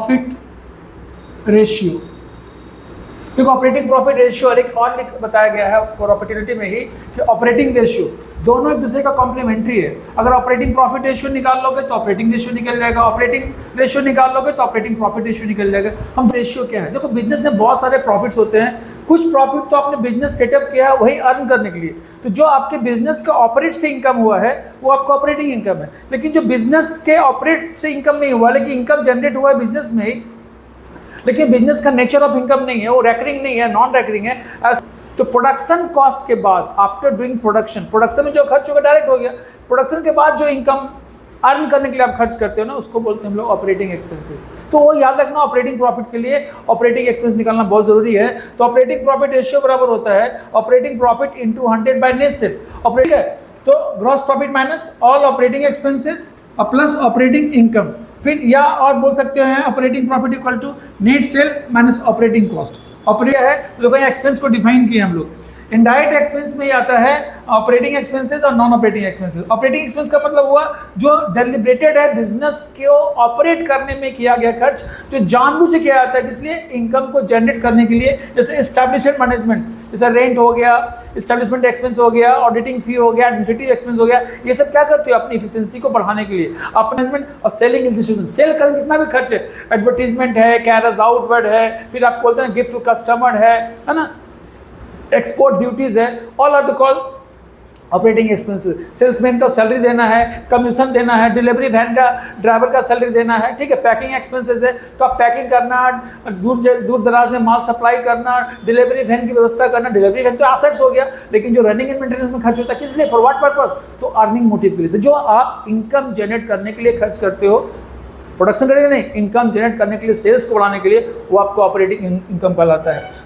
Profit ratio. देखो operating profit ratio और एक और बताया गया है प्रॉफिटेबिलिटी में ही कि ऑपरेटिंग रेशियो दोनों एक दूसरे का कॉम्प्लीमेंट्री है। अगर ऑपरेटिंग प्रॉफिट रेशियो निकाल लोगे तो ऑपरेटिंग रेशियो निकल जाएगा, ऑपरेटिंग रेशियो निकाल लोगे तो ऑपरेटिंग प्रॉफिट रेशियो निकल जाएगा। हम रेशियो क्या है, देखो बिजनेस में बहुत सारे प्रॉफिट्स होते हैं, कुछ प्रॉफिट तो आपने बिजनेस सेटअप किया है वही अर्न करने के लिए, तो जो आपके बिजनेस का ऑपरेट से इनकम हुआ है वो आपका ऑपरेटिंग इनकम है। लेकिन जो बिजनेस के ऑपरेट से इनकम नहीं हुआ लेकिन इनकम जनरेट हुआ है बिजनेस में ही, लेकिन बिजनेस का नेचर ऑफ इनकम नहीं है, वो रेकरिंग नहीं है, नॉन रेकरिंग है। तो प्रोडक्शन कॉस्ट के बाद आफ्टर डूइंग प्रोडक्शन में जो खर्च होगा डायरेक्ट हो गया, प्रोडक्शन के बाद जो इनकम अर्न करने के लिए आप खर्च करते हो ना उसको बोलते हैं हम लोग ऑपरेटिंग एक्सपेंसेस। तो वो याद रखना ऑपरेटिंग प्रॉफिट के लिए ऑपरेटिंग एक्सपेंस निकालना बहुत जरूरी है। तो ऑपरेटिंग प्रॉफिट रेशियो बराबर होता है operating profit into 100 by net sale. Operating है तो gross profit minus all operating expenses plus operating income, फिर या और बोल सकते हैं operating profit equal to net sale minus operating cost. Operating है देखो यहाँ एक्सपेंस को डिफाइन किया हम लोग। इनडायरेक्ट एक्सपेंस में आता है ऑपरेटिंग एक्सपेंसेस और non operating expenses. Operating expense का मतलब हुआ जो डेलिब्रेटेड है बिजनेस को ऑपरेट करने में किया गया खर्च, जो जानबूझ से किया जाता है इसलिए इनकम को जनरेट करने के लिए, जैसे एस्टैब्लिशमेंट मैनेजमेंट, जैसे रेंट हो गया, एस्टैब्लिशमेंट एक्सपेंस हो गया, ऑडिटिंग फी हो गया, एडमिनिस्ट्रेटिव एक्सपेंस हो गया, ये सब क्या करते हो अपनी एफिशिएंसी को बढ़ाने के लिए। मैनेजमेंट और सेलिंग डिस्ट्रीब्यूशन, सेल करने जितना भी खर्च है, एडवर्टीजमेंट है, कैरियर्स आउटवर्ड है, फिर आप बोलते हैं गिफ्ट टू कस्टमर है ना, एक्सपोर्ट ड्यूटीज है, all are to call operating expenses. Salesman का सैलरी देना है, कमीशन देना है, डिलीवरी वैन का ड्राइवर का सैलरी देना है, ठीक है। पैकिंग एक्सपेंसेस है तो आप पैकिंग करना, दूर दराज में माल सप्लाई करना, डिलीवरी वैन की व्यवस्था करना। डिलीवरी वैन तो एसेट्स हो गया, लेकिन जो रनिंग एंड मेंटेनेंस में खर्च होता है किस लिए, फॉर व्हाट पर्पस, तो अर्निंग मोटिव के लिए। तो जो आप इनकम जनरेट करने के लिए खर्च करते हो, प्रोडक्शन करने के लिए नहीं, इनकम जनरेट करने के लिए, सेल्स को बढ़ाने के लिए, वो आपको ऑपरेटिंग इनकम कहलाता है।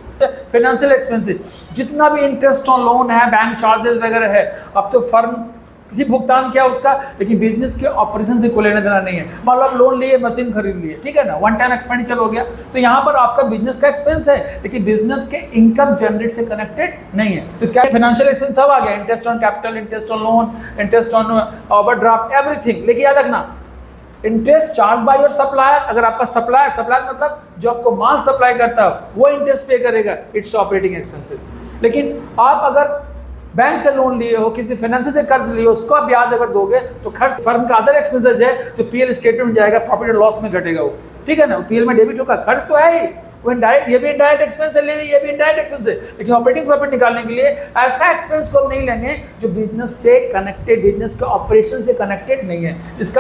फाइनेंशियल एक्सपेंसेस, जितना भी इंटरेस्ट ऑन लोन है, बैंक चार्जेस वगैरह है, अब तो फर्म ही भुगतान किया उसका, लेकिन बिजनेस के ऑपरेशन से कोई लेना देना नहीं है। मान लो आप लोन लिए, मशीन खरीद लिए, ठीक है ना, वन टाइम एक्सपेंडिचर हो गया, तो यहाँ पर आपका बिजनेस का एक्सपेंस है लेकिन बिजनेस के इनकम जनरेट से कनेक्टेड नहीं है। तो क्या फाइनेंशियल एक्सपेंस तब आ गया, interest on capital, interest on loan, interest on overdraft, everything. लेकिन याद रखना interest charge by your supplier, अगर आपका सप्लायर मतलब जो आपको माल सप्लाई करता है वो इंटरेस्ट पे करेगा, इट्स ऑपरेटिंग एक्सपेंसेस। लेकिन आप अगर बैंक से लोन लिए हो, किसी फाइनेंस से कर्ज लिए हो, उसका ब्याज अगर दोगे तो खर्च फर्म का अदर एक्सपेंसेस है जो पीएल स्टेटमेंट जाएगा, प्रॉफिट एंड लॉस में घटेगा वो, ठीक है ना। पीएल में डेबिट होगा, खर्च तो है ही, वो इनडायरेक्ट, ये भी इनडायरेक्ट एक्सपेंस है, ये भी इनडायरेक्ट एक्सपेंस है। लेकिन ऑपरेटिंग प्रॉफिट निकालने के लिए ऐसा एक्सपेंस को नहीं लेंगे जो बिजनेस से कनेक्टेड, बिजनेस के ऑपरेशन से कनेक्टेड नहीं है। इसका